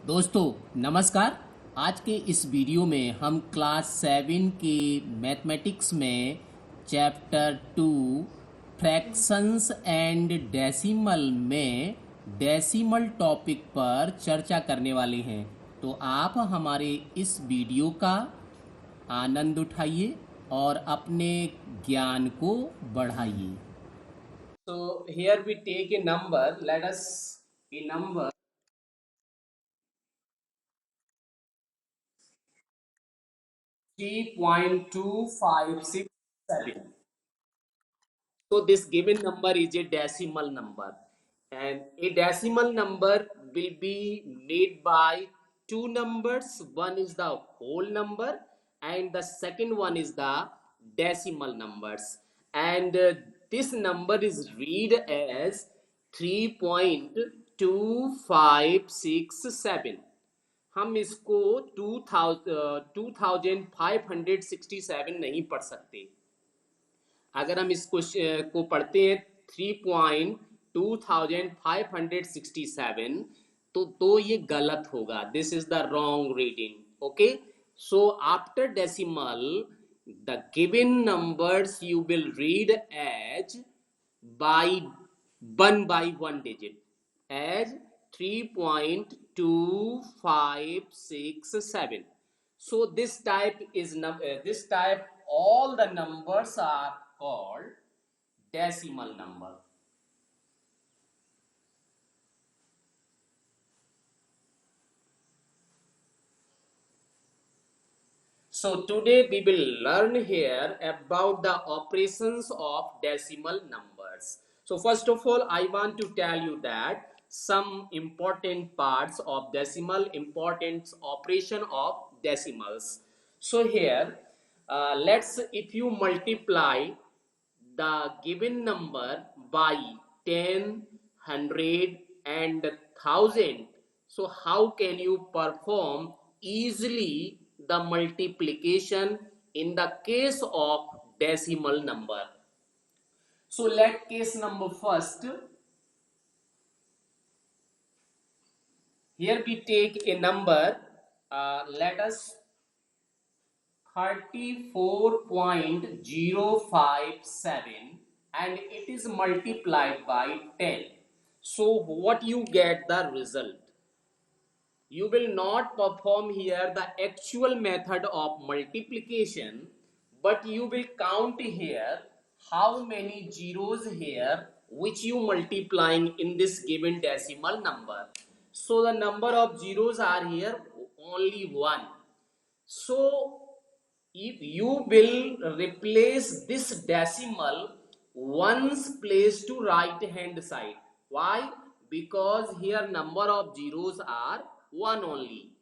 दोस्तों नमस्कार। आज के इस वीडियो में हम क्लास 7 के मैथमेटिक्स में चैप्टर 2 फ्रैक्शंस एंड डेसिमल में डेसिमल टॉपिक पर चर्चा करने वाले हैं। तो आप हमारे इस वीडियो का आनंद उठाइए और अपने ज्ञान को बढ़ाइए। So here we take a number, let us a number 3.2567. So this given number is a decimal number, and a decimal number will be made by two numbers. One is the whole number and the second one is the decimal numbers. And this number is read as 3.2567. हम इसको 2567 नहीं पढ़ सकते। अगर हम इसको को पढ़ते हैं 3.2567 तो ये गलत होगा। This is the wrong reading. Okay, so after decimal the given numbers you will read as by 1 digit as 3.2567. So this type all the numbers are called decimal number. So today we will learn here about the operations of decimal numbers. So first of all, I want to tell you that some important parts of decimal, important operation of decimals. So here, if you multiply the given number by 10, 100 and 1000, so how can you perform easily the multiplication in the case of decimal number? So let case number first. Here we take a number, let us 34.057 and it is multiplied by 10. So what you get the result? You will not perform here the actual method of multiplication, but you will count here how many zeros here which you multiplying in this given decimal number. So the number of zeros are here only 1. So if you will replace this decimal once placed to right hand side. Why? Because here number of zeros are 1 only.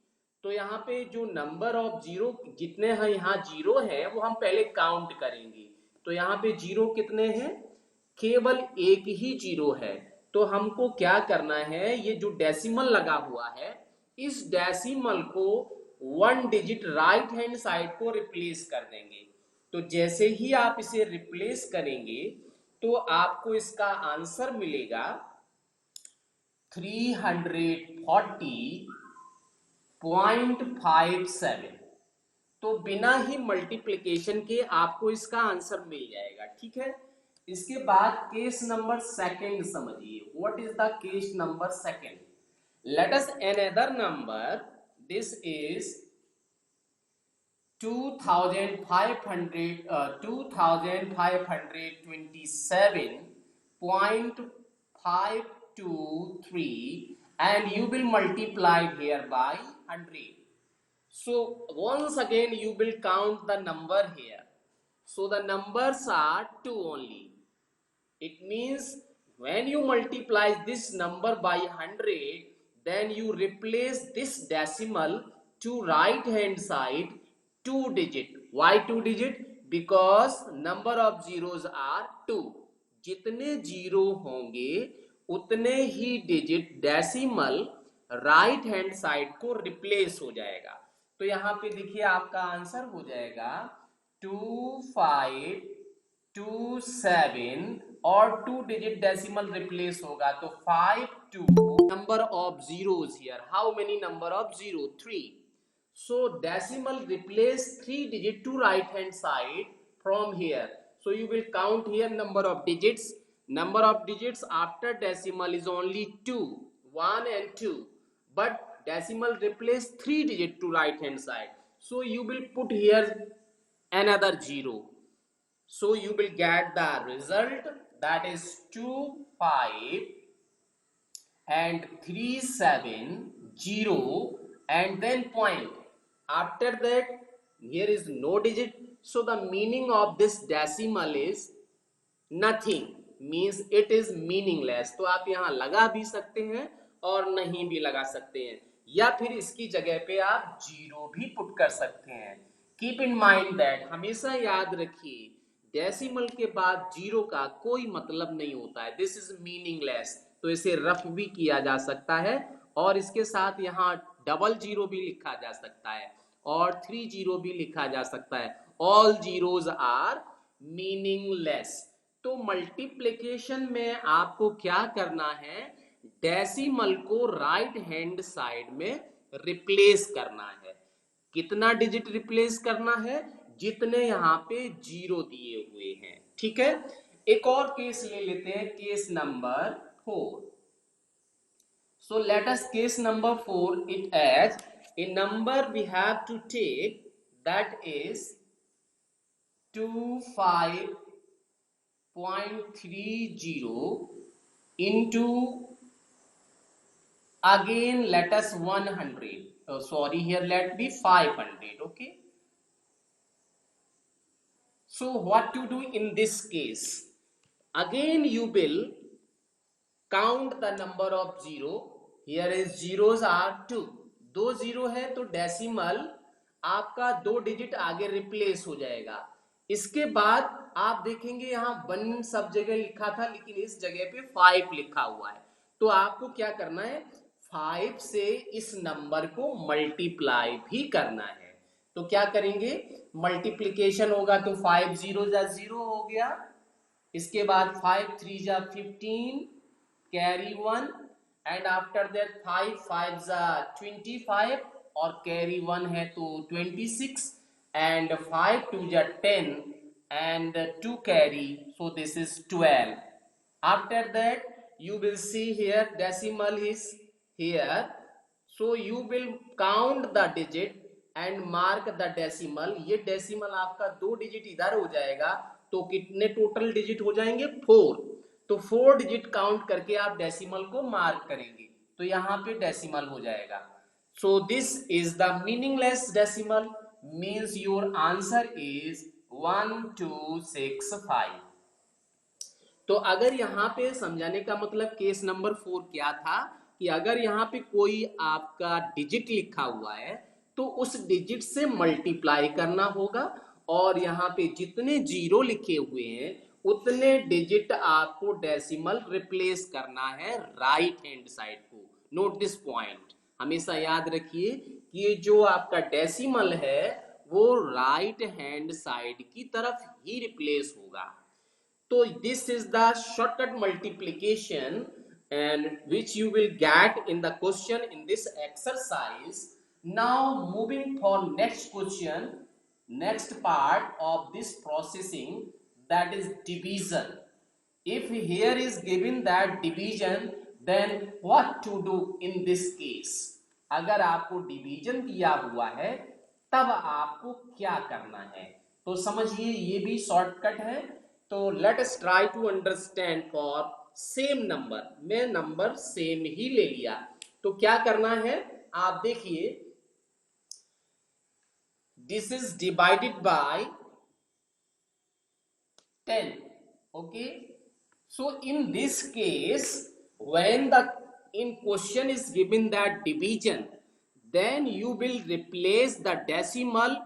तो यहाँ पे जो number of zero जितने हैं यहाँ zero है वो हम पहले काउंट करेंगे। तो यहाँ पे जीरो कितने हैं? केवल एक ही जीरो है। तो हमको क्या करना है, ये जो डेसिमल लगा हुआ है इस डेसिमल को 1 डिजिट राइट हैंड साइड को रिप्लेस कर देंगे। तो जैसे ही आप इसे रिप्लेस करेंगे तो आपको इसका आंसर मिलेगा 340.57। तो बिना ही मल्टीप्लिकेशन के आपको इसका आंसर मिल जाएगा। ठीक है, इसके बाद केस नंबर सेकंड समझिए। What is the case number second? Let us another number, this is 2527.523 and you will multiply here by 100. So once again you will count the number here. So the numbers are 2 only. It means when you multiply this number by 100, then you replace this decimal to right hand side 2 digit. Why 2 digit? Because number of zeros are 2. जितने zero होंगे उतने ही digit decimal right hand side को replace हो जाएगा। तो यहाँ पे देखिए आपका आंसर हो जाएगा 2527 और 2 डिजिट डेसिमल रिप्लेस होगा तो 52 number of zeros here. How many number of zero? 3. So decimal replace 3 digit to right hand side from here. So you will count here number of digits. Number of digits after decimal is only 2, 1 and 2. But decimal replace 3 digit to right hand side. So you will put here another 0. So you will get the result, that is 2, 5 and 3, 7, 0 and then point. After that here is no digit. So the meaning of this decimal is nothing, means it is meaningless. तो आप यहाँ लगा भी सकते हैं और नहीं भी लगा सकते हैं, या फिर इसकी जगह पे आप जीरो भी पुट कर सकते हैं. कीप इन माइंड दैट, हमेशा याद रखिए डेसिमल के बाद जीरो का कोई मतलब नहीं होता है. This is meaningless. तो इसे रफ भी किया जा सकता है और इसके साथ यहाँ डबल जीरो भी लिखा जा सकता है और 3 जीरो भी लिखा जा सकता है. All zeros are meaningless. तो मल्टीप्लिकेशन में आपको क्या करना है, डेसिमल को राइट हैंड साइड में रिप्लेस करना है. कितना डिजिट रिप्लेस करना है, जितने यहाँ पे जीरो दिए हुए हैं. ठीक है, एक और केस ले लेते हैं, case number 4. So let us case number 4 it as a number we have to take, that is 25.30 into, again let us 100. Oh, sorry, here let be 500. Okay. So what to do in this case? Again you will count the number of zero. Here is zeros are 2. 2 zero है तो decimal आपका 2 digit आगे replace हो जाएगा. इसके बाद आप देखेंगे यहाँ 1 सब जगह लिखा था लेकिन इस जगह पे 5 लिखा हुआ है. तो आपको क्या करना है, 5 से इस नंबर को मल्टीप्लाई भी करना है. तो क्या करेंगे, मल्टीप्लीकेशन होगा तो 5 जीरो जा 0 हो गया. इसके बाद 5 3 जा 15, कैरी 1 एंड आफ्टर दैट 5 5 जा 25 और कैरी 1 है तो 26 एंड 5 2 जा 10 and 2 carry, so this is 12. After that you will see here decimal is here, so you will count the digit and mark the decimal. ये डेसिमल आपका 2 digit इधर हो जाएगा तो कितने टोटल डिजिट हो जाएंगे, 4. तो 4 डिजिट काउंट करके आप डेसिमल को मार्क करेंगे तो यहाँ पे डेसिमल हो जाएगा. सो this is the meaningless decimal, means your answer is 1265. तो अगर यहाँ पे समझाने का मतलब केस नंबर 4 क्या था कि अगर यहाँ पे कोई आपका डिजिट लिखा हुआ है तो उस डिजिट से मल्टीप्लाई करना होगा और यहाँ पे जितने जीरो लिखे हुए हैं उतने डिजिट आपको डेसिमल रिप्लेस करना है राइट हैंड साइड को. नोट दिस पॉइंट, हमेशा याद रखिए कि ये जो आपका डेसिमल है वो राइट हैंड साइड की तरफ ही रिप्लेस होगा. So this is the shortcut multiplication and which you will get in the question in this exercise. Now moving for next question, next part of this processing, that is division. If here is given that division, then what to do in this case? अगर आपको division दिया हुआ है तब आपको क्या करना है, तो समझिए ये भी शॉर्टकट है. तो let us try to understand for same number. मैं नंबर सेम ही ले लिया तो क्या करना है, आप देखिए this is divided by 10. Okay, so in this case when the in question is given that division, then you will replace the decimal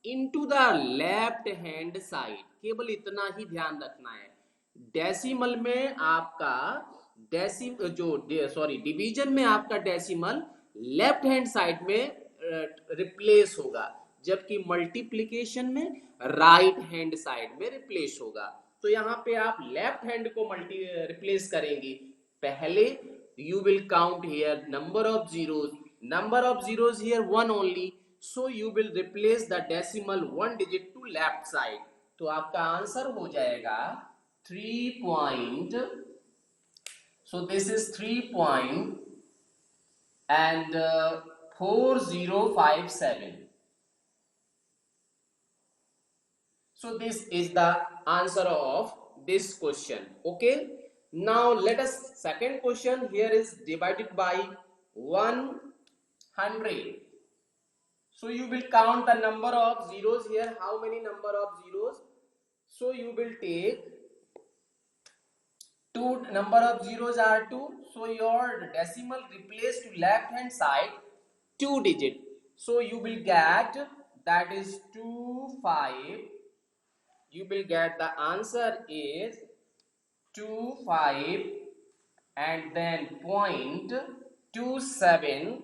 into the left hand side. केवल इतना ही ध्यान रखना है, डेसिमल में आपका डिवीजन में आपका डेसिमल लेफ्ट हैंड साइड में रिप्लेस होगा जबकि मल्टीप्लिकेशन में राइट हैंड साइड में रिप्लेस होगा. तो यहाँ पे आप लेफ्ट हैंड को रिप्लेस करेंगे. पहले you will count here number of zeros. Number of zeros here 1 only, so you will replace the decimal 1 digit to left side. तो आपका आंसर हो जाएगा 3 point, so this is 3 point and 4057. So this is the answer of this question. Okay. Now let us second question. Here is divided by 100. So you will count the number of zeros here. How many number of zeros? So you will take two. Number of zeros are 2. So your decimal replace to left hand side 2 digit. So you will get, that is 25. You will get the answer is 25 and then 0.27,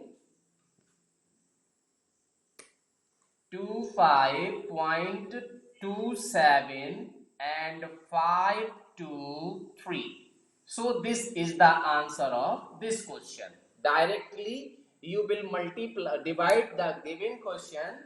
25.27 and 523. So this is the answer of this question. Directly you will multiply, divide the given question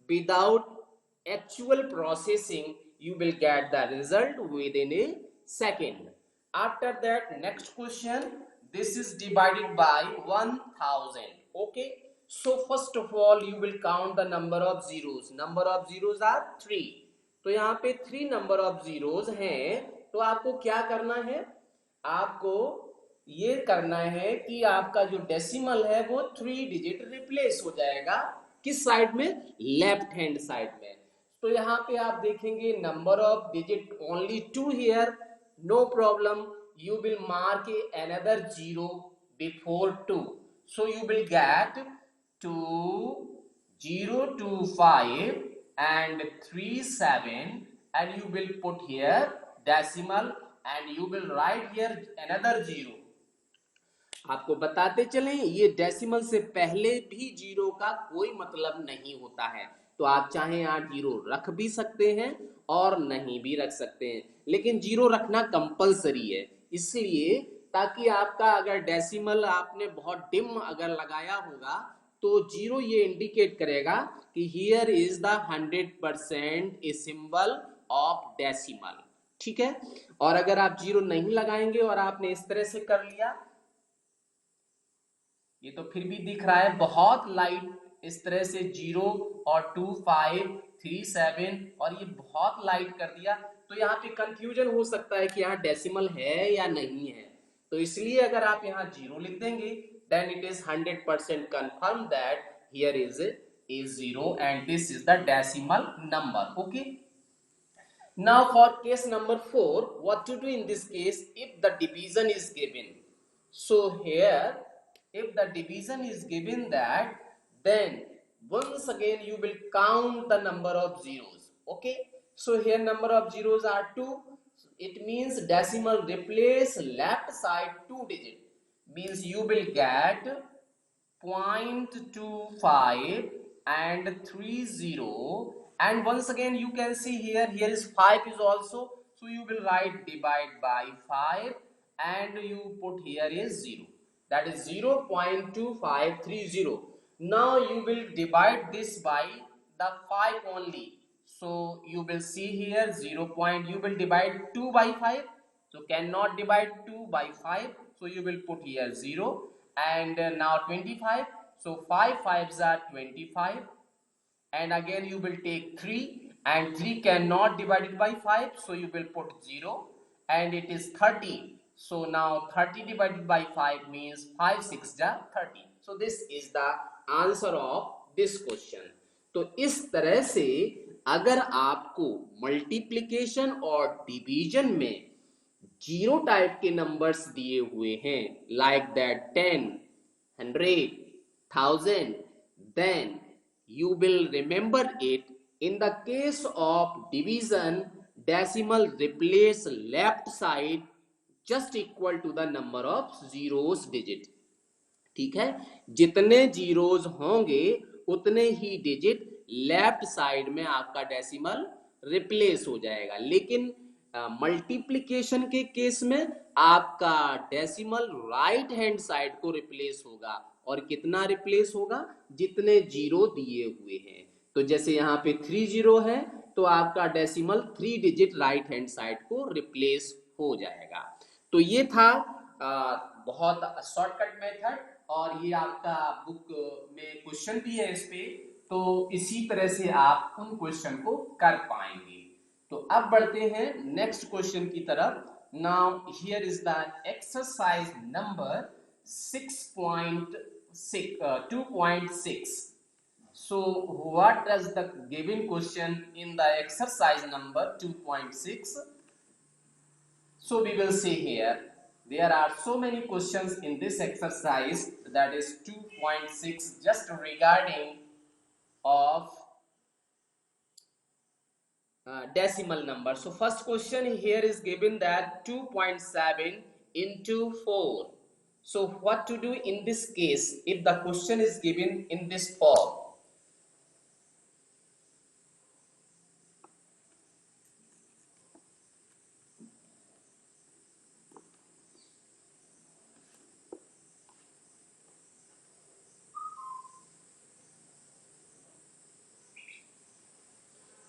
without actual processing. You will get the result within a second. After that, next question, this is divided by 1000. Okay, so first of all you will count the number of zeros. Number of zeros are 3. तो यहाँ पे 3 number of zeros हैं. तो आपको क्या करना है? आपको ये करना है कि आपका जो डेसिमल है वो 3 डिजिट रिप्लेस हो जाएगा. किस साइड में? लेफ्ट हैंड साइड में. तो यहाँ पे आप देखेंगे number of digit only 2 here. No problem, you will mark another 0 before 2. So you will get 2025 and 37 and you will put here decimal and you will write here another 0. आपको बताते चलें ये डेसिमल से पहले भी जीरो का कोई मतलब नहीं होता है. तो आप चाहें यहाँ जीरो रख भी सकते हैं और नहीं भी रख सकते हैं, लेकिन जीरो रखना कंपलसरी है. इसलिए ताकि आपका अगर डेसिमल आपने बहुत डिम अगर लगाया होगा तो जीरो ये इंडिकेट करेगा कि here is the 100% a symbol of decimal. ठीक है. और अगर आप जीरो नहीं लगाएंगे और आपने इस तरह से कर लिया, ये तो फिर भी दिख रहा है बहुत लाइट, इस तरह से 0 और 2 5 3 7 और ये बहुत लाइट कर दिया, तो यहाँ पे कंफ्यूजन हो सकता है कि यहाँ डेसिमल है या नहीं है. तो इसलिए अगर आप यहाँ 0 लिख देंगे then it is 100% confirm that here is a 0 and this is the decimal number. Okay. Now for case number 4, what to do in this case if the division is given? So here if the division is given that, then once again you will count the number of zeros. Okay, so here number of zeros are 2. It means decimal replace left side 2 digit, means you will get 0.25 and 30, and once again you can see here is 5 is also, so you will write divide by 5 and you put here is 0, that is 0.2530. Now you will divide this by the 5 only, so you will see here 0. You will divide 2 by 5, so cannot divide 2 by 5, so you will put here 0 and now 25, so 5 5s are 25 and again you will take 3 and 3 cannot divide it by 5, so you will put 0 and it is 30. So now 30 divided by 5 means 5 6 are 30. So this is the answer of this question. तो इस तरह से अगर आपको multiplication और division में zero type के numbers दिए हुए हैं like that 10, 100, 1000, then you will remember it. In the case of division, decimal replace left side just equal to the number of zeros digit. ठीक है, जितने जीरोज होंगे उतने ही डिजिट लेफ्ट साइड में आपका डेसिमल रिप्लेस हो जाएगा. लेकिन मल्टीप्लिकेशन के केस में आपका डेसिमल राइट हैंड साइड को रिप्लेस होगा, और कितना रिप्लेस होगा, जितने जीरो दिए हुए हैं। तो जैसे यहाँ पे 3 जीरो है, तो आपका decimal 3 digit right hand side को रिप्लेस हो जाएगा। तो ये था बहुत शॉर्टकट मेथड, और ये आपका बुक में क्वेश्चन भी है इस पे, तो इसी तरह से आप उन क्वेश्चन को कर पाएंगे। तो अब बढ़ते हैं नेक्स्ट क्वेश्चन की तरफ। Now here is the exercise number 2.6. So what does the given question in the exercise number 2.6? So we will see here, there are so many questions in this exercise, that is 2.6, just regarding of decimal number. So first question here is given that 2.7 into 4. So what to do in this case if the question is given in this form?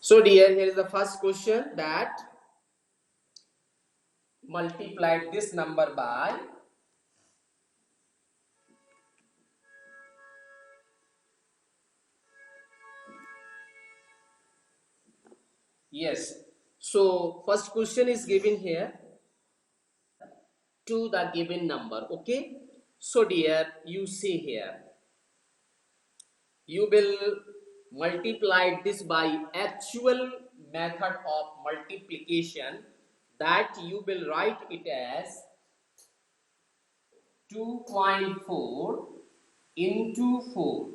So dear, here is the first question, that multiplied this number by yes. So first question is given here to the given number. Okay. So dear, you see here, you will multiply this by actual method of multiplication, that you will write it as 2.4 into 4.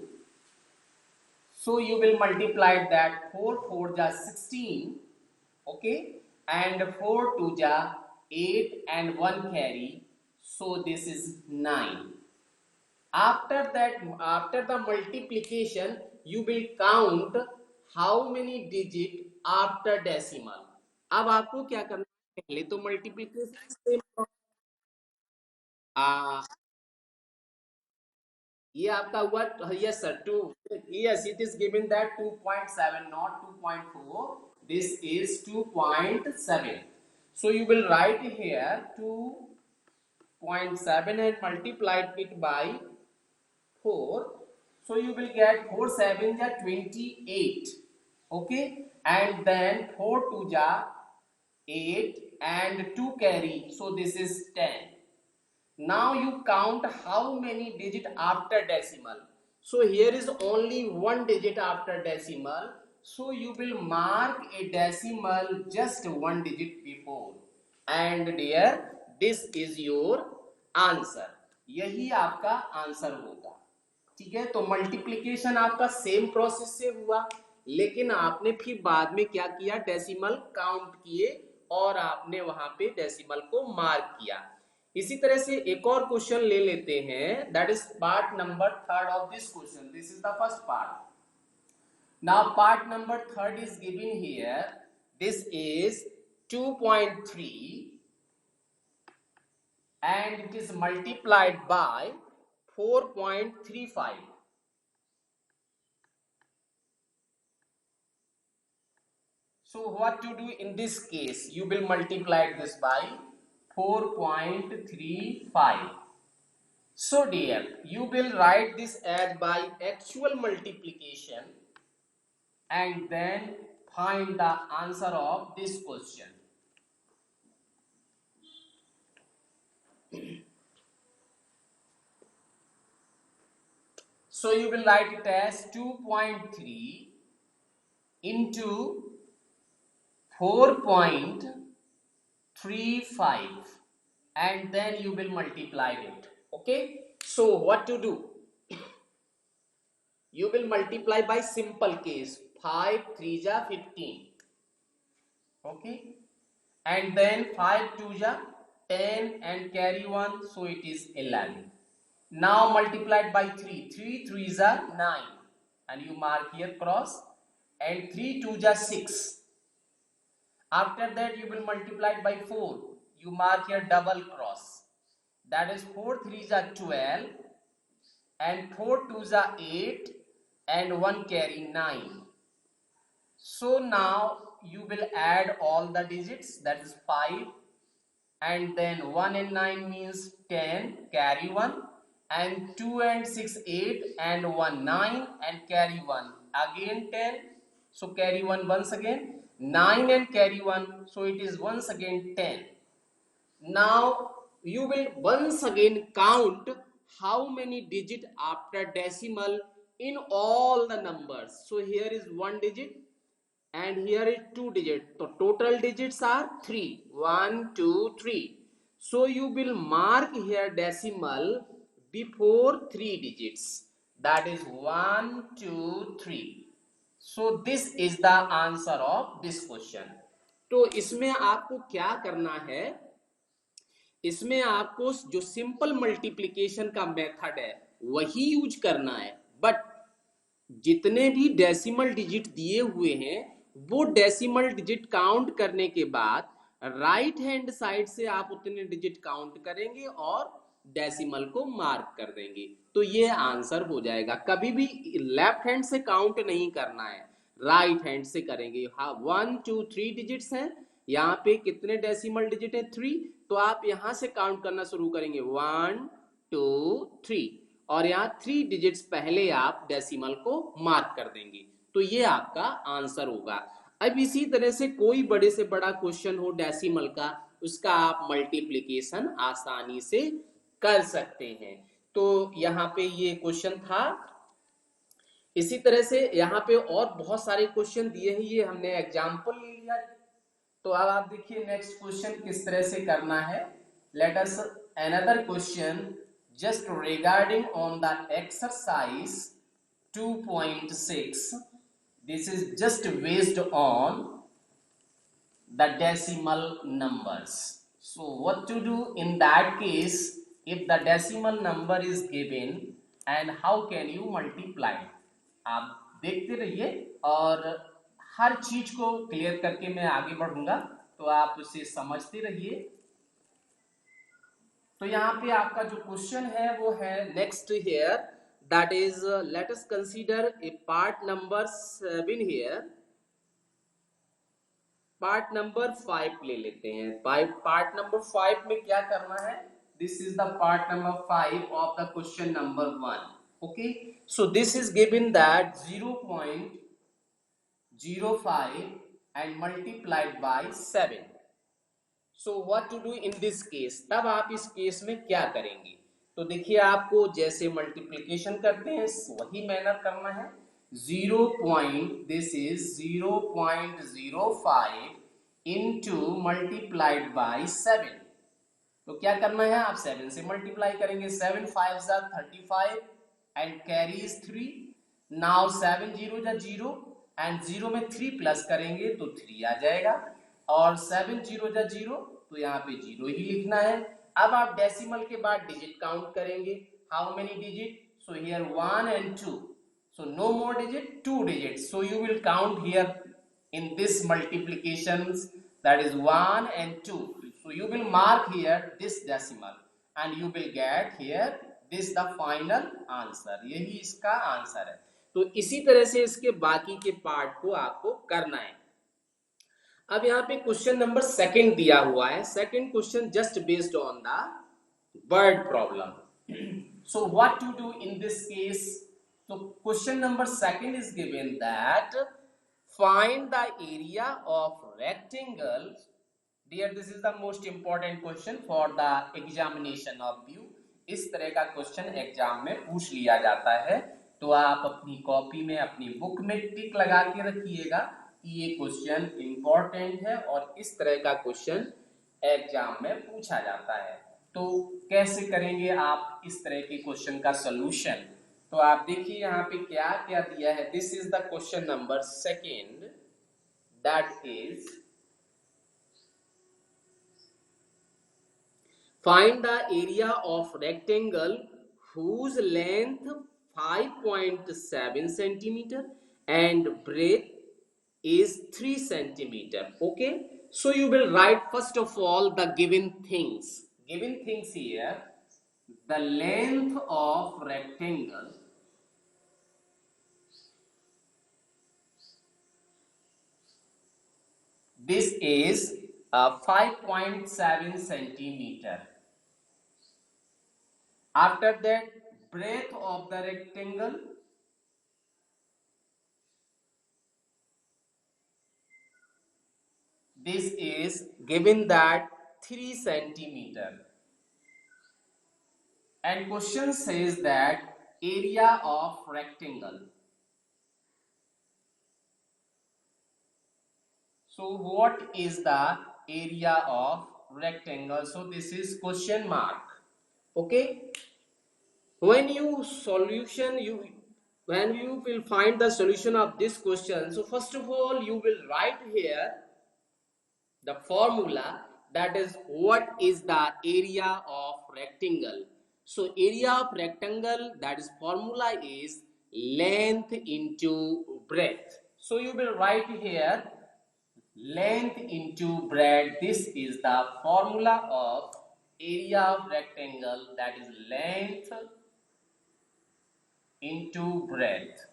So you will multiply that 4 4 ja 16, okay, and 4 2 ja 8 and 1 carry, so this is 9. After that, after the multiplication, you will count how many digit after decimal. अब आपको क्या करना है, पहले तो multiplication से ये आपका हुआ, yes sir, 2, yes it is given that 2.7 not 2.4, this is 2.7. so you will write here 2.7 and multiply it by 4. So you will get 4 7 ja 28, okay, and then 4 2 ja 8 and 2 carry, so this is 10. Now you count how many digit after decimal. So here is only one digit after decimal, so you will mark a decimal just one digit before, and dear, this is your answer. यही आपका answer होगा। ठीक है, तो multiplication आपका same process से हुआ, लेकिन आपने फिर बाद में क्या किया, डेसिमल काउंट किए और आपने वहां पे डेसिमल को मार्क किया। इसी तरह से एक और क्वेश्चन ले लेते हैं, that is part number 3 of this question. This is the first part. Now part number 3 is given here, this is 2.3 and it is multiplied by 4.35. So what to do in this case? You will multiply this by 4.35. So dear, you will write this as by actual multiplication and then find the answer of this question. So you will write it as 2.3 into 4.35 and then you will multiply it. Okay, so what to do? You will multiply by simple case, 5 3 ja 15, okay, and then 5 2 ja 10 and carry 1, so it is 11. Now multiplied by 3, 3 3s are 9 and you mark here cross, and 3 2 ja 6, After that, you will multiply it by 4. You mark here double cross. That is 4 3s are 12 and 4 2s are 8 and 1 carry 9. So now you will add all the digits, that is 5, and then 1 and 9 means 10, carry 1, and 2 and 6 8 and 1 9 and carry 1, again 10, so carry 1 once again, 9 and carry 1, so it is once again 10. Now you will once again count how many digit after decimal in all the numbers. So here is one digit and here is two digits. So total digits are 3. 1, 2, 3. So you will mark here decimal before 3 digits. That is 1, 2, 3. So this is the answer of this question. तो इसमें आपको क्या करना है, इसमें आपको जो simple multiplication का मेथड है वही यूज करना है, बट जितने भी डेसिमल डिजिट दिए हुए हैं वो डेसिमल डिजिट काउंट करने के बाद राइट हैंड साइड से आप उतने डिजिट काउंट करेंगे और डेसिमल को मार्क कर देंगे, तो ये आंसर हो जाएगा। कभी भी लेफ्ट हैंड से काउंट नहीं करना है, राइट हैंड से करेंगे। हाँ, 1 2 3 डिजिट्स हैं, यहाँ पे कितने डेसिमल डिजिट है 3, तो आप यहां से काउंट करना शुरू करेंगे 1 2 3 और यहाँ 3 डिजिट्स पहले आप डेसिमल को मार्क कर देंगे, तो ये आपका आंसर होगा। अब इसी तरह से कोई बड़े से बड़ा क्वेश्चन हो डेसिमल का, उसका आप मल्टीप्लिकेशन आसानी से कर सकते हैं। तो यहाँ पे ये क्वेश्चन था। इसी तरह से यहाँ पे और बहुत सारे क्वेश्चन दिए हैं, ये हमने एग्जाम्पल ले लिया। तो अब आप देखिए नेक्स्ट क्वेश्चन किस तरह से करना है। Let us another question just regarding on the exercise 2.6. This is just based on the decimal numbers. So what to do in that case if the decimal number is given and how can you multiply? आप देखते रहिए और हर चीज को clear करके मैं आगे बढ़ूंगा, तो आप उसे समझते रहिए। तो यहाँ पे आपका जो क्वेश्चन है वो है next here, that is let us consider a part number 7 here. Part number 5 ले लेते हैं। पार्ट नंबर 5 में क्या करना है, this is the part number 5 of the question number 1। Okay, so this is given that 0.05 and multiplied by 7। So what to do in this case, तब आप इस केस में क्या करेंगे। तो देखिए आपको जैसे मल्टीप्लिकेशन करते हैं वही मैनर करना है। 0.05 इंटू मल्टीप्लाइड बाई 7। तो क्या करना है, आप 7 से मल्टीप्लाई करेंगे। 7 5 जा 35 एंड कैरीज 3। नाउ 7 0 जा 0 एंड 0 में 3 प्लस करेंगे तो 3 आ जाएगा और 7 0 जा 0, तो यहाँ पे 0 ही लिखना है। अब आप डेसिमल के बाद डिजिट काउंट करेंगे। How many digit, so here 1 and 2, so no more digit, 2 digits, so you will count here in this multiplications, that is 1 and 2, so you will mark here this decimal and you will get here this the final answer। यही इसका answer है। तो इसी तरह से इसके बाकी के पार्ट को आपको करना है। अब यहाँ पे क्वेश्चन नंबर 2 दिया हुआ है। Second question just based on the word problem. So what to do in this case, तो question number 2 is given that find the area of rectangle. Dear, this is the most important question for the examination of you. इस तरह का question exam में पूछ लिया जाता है, तो आप अपनी कॉपी में अपनी बुक में टिक लगा के रखिएगा कि ये क्वेश्चन इंपॉर्टेंट है और इस तरह का क्वेश्चन एग्जाम में पूछा जाता है। तो कैसे करेंगे आप इस तरह के क्वेश्चन का सॉल्यूशन, तो आप देखिए यहाँ पे क्या क्या दिया है। This is the question number 2, that is find the area of rectangle whose length 5.7 centimeter and breadth is 3 centimeter। okay, So you will write first of all the given things. Given things here, the length of rectangle, this is 5.7 centimeter. After that, breadth of the rectangle, this is given that 3 centimeter. And question says that area of rectangle. So what is the area of rectangle? So this is question mark. Okay. When you solution you when you will find the solution of this question, so first of all you will write here the formula, that is what is the area of rectangle. So area of rectangle, that is formula is length into breadth. So you will write here length into breadth. This is the formula of area of rectangle, that is length into breadth.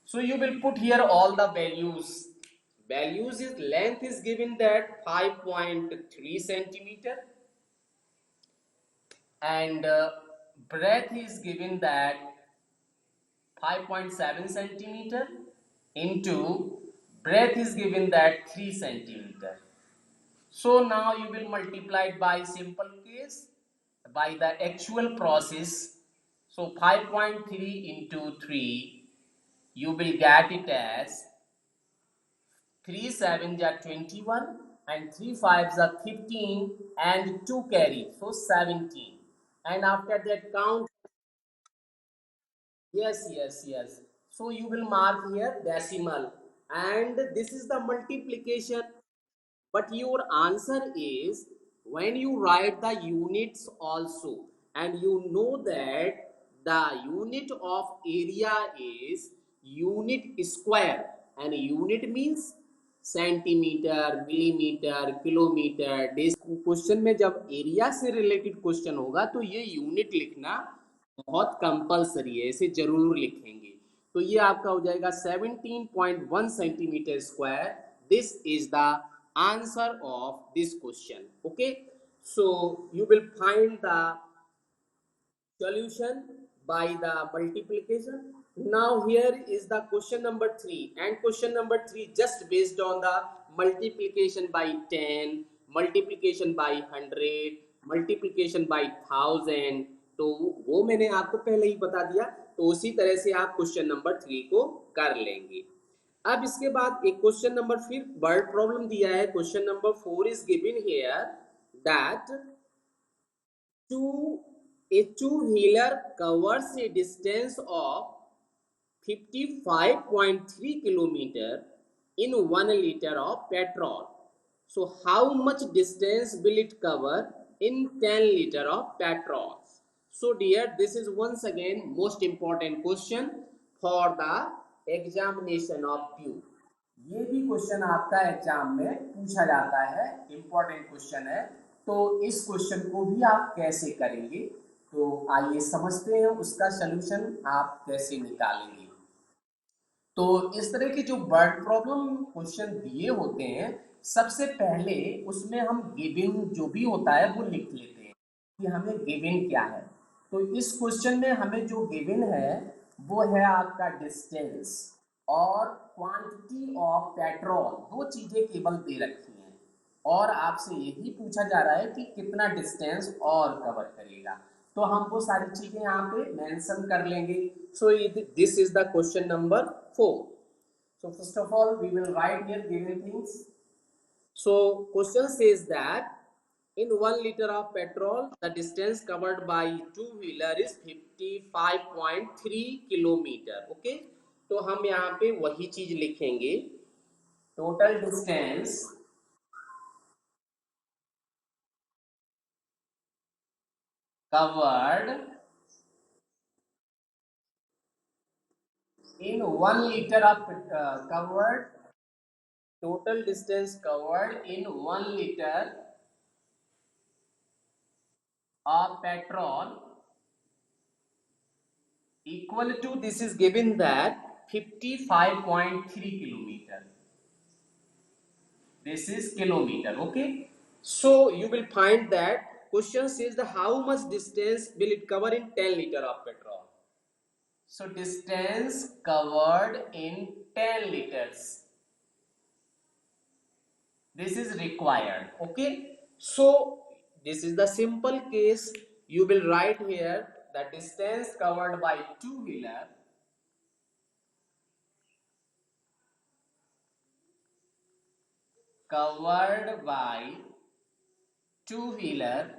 So you will put here all the values. Values is length is given that 5.3 centimeter, and breadth is given that 5.7 centimeter, into breadth is given that 3 centimeter. So now you will multiply it by simple case, by the actual process. So 5.3 into 3, you will get it as 3 sevens are 21 and 3 fives are 15 and 2 carry, so 17. And after that count, yes. So you will mark here decimal, and this is the multiplication. But your answer is when you write the units also, and you know that the unit of area is unit square, and unit means centimetre, millimetre, kilometre, डेस। Question में जब area से related question होगा तो ये unit लिखना बहुत compulsory है, इसे जरूर लिखेंगे। तो ये आपका हो जाएगा 17.1 centimetre square. This is the answer of this question. Okay, so you will find the solution by the multiplication. Now here is the question number 3, and question number 3 just based on the multiplication by 10, multiplication by 100, multiplication by 1000। तो वो मैंने आपको पहले ही बता दिया, तो उसी तरह से आप क्वेश्चन नंबर 3 को कर लेंगे। अब इसके बाद एक क्वेश्चन नंबर फिर वर्ड प्रॉब्लम दिया है। Question number 4 is given here that two a two-wheeler covers a distance of 55.3 kilometer in 1 liter of petrol. So how much distance will it cover in 10 liter of petrol? So dear, this is once again most important question for the examination of you. ये भी question आपका exam में पूछा जाता है, important question है। तो इस क्वेश्चन को भी आप कैसे करेंगे, तो आइए समझते हैं उसका सलूशन आप कैसे निकालेंगे। तो इस तरह के जो वर्ड प्रॉब्लम क्वेश्चन दिए होते हैं, सबसे पहले उसमें हम गिवन जो भी होता है वो लिख लेते हैं कि हमें गिवन क्या है। तो इस क्वेश्चन में हमें जो गिवन है वो है आपका डिस्टेंस और क्वांटिटी ऑफ पेट्रोल, दो चीजें केवल दे रखी हैं, और आपसे यही पूछा जा रहा है कि कितना डिस्टेंस और कवर करेगा। तो हम वो सारी चीजें यहाँ पे मेंशन कर लेंगे। सो this is the question number 4। So first of all, we will write here given things. So question says that in 1 liter of petrol, the distance covered by two-wheeler is 55.3 kilometer. Okay, तो हम यहाँ पे वही चीज लिखेंगे, total distance covered in 1 liter of covered total distance covered in 1 liter of petrol equal to, this is given that 55.3 kilometer. This is kilometer, okay? So you will find that question says the how much distance will it cover in 10 liter of petrol. So distance covered in 10 liters. This is required, okay? So this is the simple case. You will write here the distance covered by two-wheeler covered by two-wheeler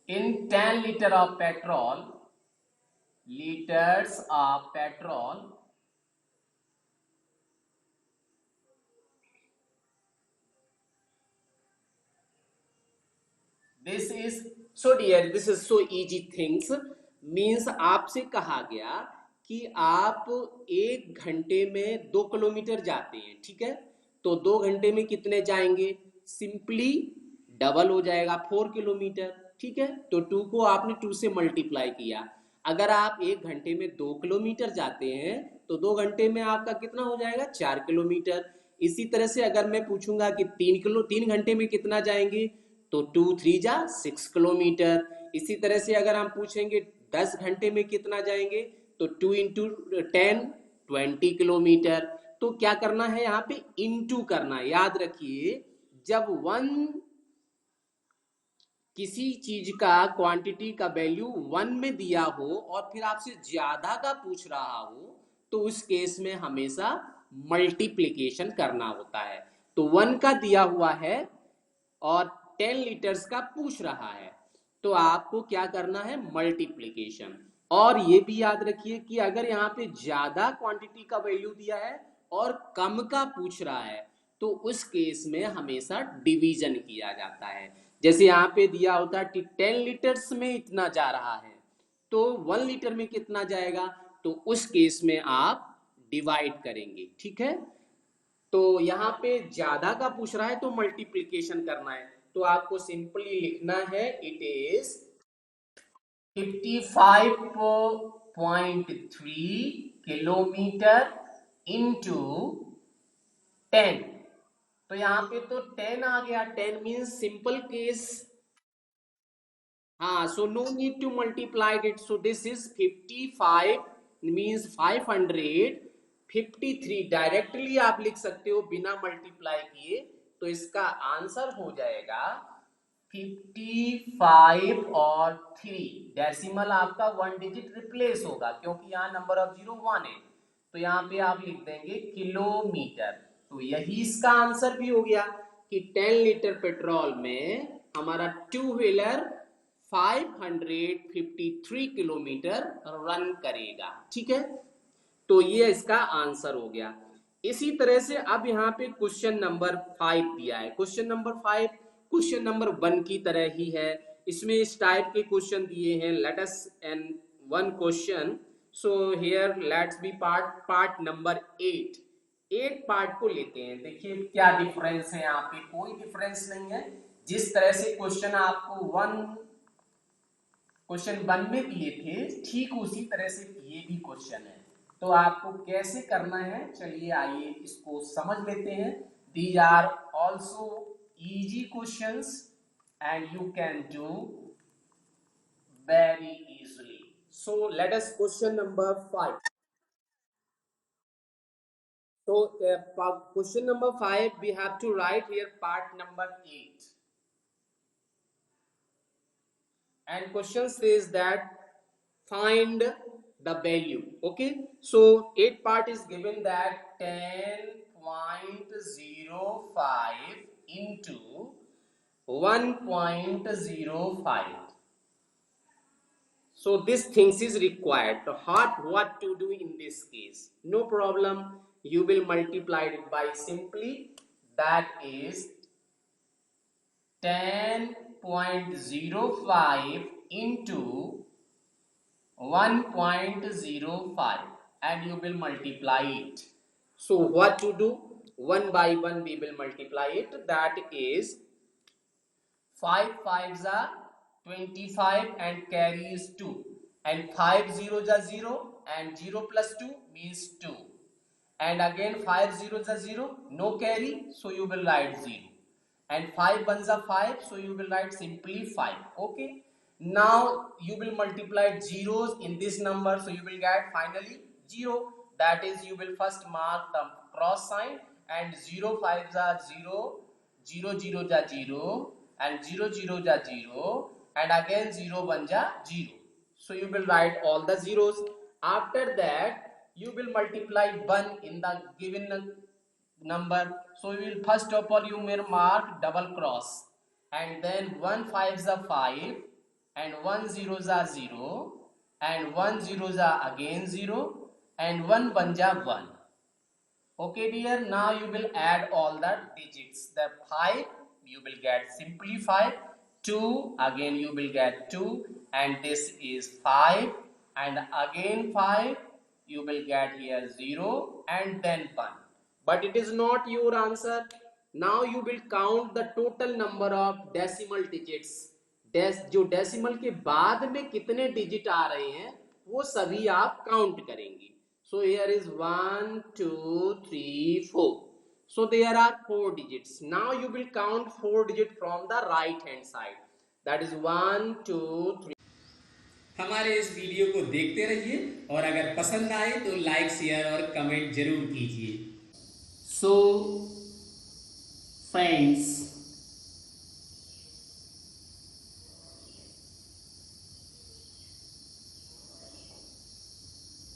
in 10 liter of petrol, liters of petrol, this is so dear, this is so easy things. Means आपसे कहा गया कि आप 1 घंटे में 2 kilometre जाते हैं, ठीक है? तो 2 घंटे में कितने जाएंगे? सिंपली डबल हो जाएगा 4 किलोमीटर, ठीक है? तो 2 को आपने 2 से मल्टीप्लाई किया। अगर आप 1 घंटे में 2 किलोमीटर जाते हैं तो 2 घंटे में आपका कितना हो जाएगा? 4 किलोमीटर। इसी तरह से अगर मैं पूछूंगा कि 3 घंटे में कितना जाएंगे तो 2 3 जा 6 किलोमीटर। इसी तरह से अगर हम पूछेंगे 10 घंटे में कितना जाएंगे तो 2 × 10 20 किलोमीटर। तो क्या करना है यहाँ पे? इनटू करना है। याद रखिए, जब वन किसी चीज का क्वांटिटी का वैल्यू 1 में दिया हो और फिर आपसे ज्यादा का पूछ रहा हो तो उस केस में हमेशा मल्टीप्लिकेशन करना होता है। तो 1 का दिया हुआ है और 10 लीटर्स का पूछ रहा है तो आपको क्या करना है? मल्टीप्लिकेशन। और ये भी याद रखिए कि अगर यहाँ पे ज्यादा क्वांटिटी का वैल्यू दिया है और कम का पूछ रहा है तो उस केस में हमेशा डिवीजन किया जाता है। जैसे यहाँ पे दिया होता है कि 10 लीटर्स में इतना जा रहा है तो 1 लीटर में कितना जाएगा, तो उस केस में आप डिवाइड करेंगे, ठीक है? तो यहाँ पे ज्यादा का पूछ रहा है तो मल्टीप्लिकेशन करना है। तो आपको सिंपली लिखना है इट इज 55.3 किलोमीटर इंटू 10। तो यहाँ पे तो 10 आ गया। 10 मीन्स सिंपल केस। हाँ, so no need to multiply it. So this is 55 means 553 directly आप लिख सकते हो बिना मल्टीप्लाई किए। तो इसका आंसर हो जाएगा 55 और 3 डेसिमल आपका 1 डिजिट रिप्लेस होगा क्योंकि यहाँ नंबर ऑफ जीरो 1 है। तो यहाँ पे आप लिख देंगे किलोमीटर। तो यही इसका आंसर भी हो गया कि 10 लीटर पेट्रोल में हमारा टू व्हीलर 553 किलोमीटर रन करेगा, ठीक है? तो ये इसका आंसर हो गया। इसी तरह से अब यहाँ पे क्वेश्चन नंबर 5 दिया है। क्वेश्चन नंबर 5 क्वेश्चन नंबर 1 की तरह ही है। इसमें इस टाइप के क्वेश्चन दिए हैं। Let us an one question. So here let's be part number 8। 8 part को लेते हैं। देखिए क्या डिफरेंस है यहाँ पे, कोई डिफरेंस नहीं है। जिस तरह से क्वेश्चन आपको क्वेश्चन 1 में दिए थे ठीक उसी तरह से ये भी क्वेश्चन है। तो आपको कैसे करना है, चलिए आइए इसको समझ लेते हैं। These are also easy questions and you can do very easily. So let us question number 5। So question number 5 we have to write here part number 8 and question says that find the value. Okay, so 8 part is given that 10.05 into 1.05. So this things is required. So what to do in this case? No problem, you will multiply it by simply that is 10.05 into 1.05 and you will multiply it. So what to do? One by one we will multiply it. That is 5 5s are 25 and carry is 2, and 5 zeros are 0 and 0 plus 2 means 2, and again 5 zeros are 0, no carry, so you will write 0, and 5 ones are 5, so you will write simply 5. Okay, now you will multiply zeros in this number, so you will get finally 0. That is, you will first mark the cross sign, and 0 5s are 0, 0 0 ja 0, and 0 0 ja 0, and again 0 1 ja 0. So you will write all the zeros. After that you will multiply 1 in the given number. So you will first of all you will mark double cross, and then 1 5s are 5, and 1 zeros are 0, and 1 zeros are again 0, and 1 1 ja 1. Okay dear, now you will add all the digits. The 5 you will get simply 5, 2 again you will get 2, and this is 5, and again 5 you will get here 0 and then 1. But it is not your answer. Now you will count the total number of decimal digits. जो decimal के बाद में कितने digit आ रहे हैं वो सभी आप काउंट करेंगे. So here is 1, 2, 3, 4. So there are 4 digits. Now you will count 4 digits from the right hand side. That is 1, 2, 3. हमारे इस वीडियो को देखते रहिए और अगर पसंद आए तो लाइक, शेयर और कमेंट जरूर कीजिए. So friends,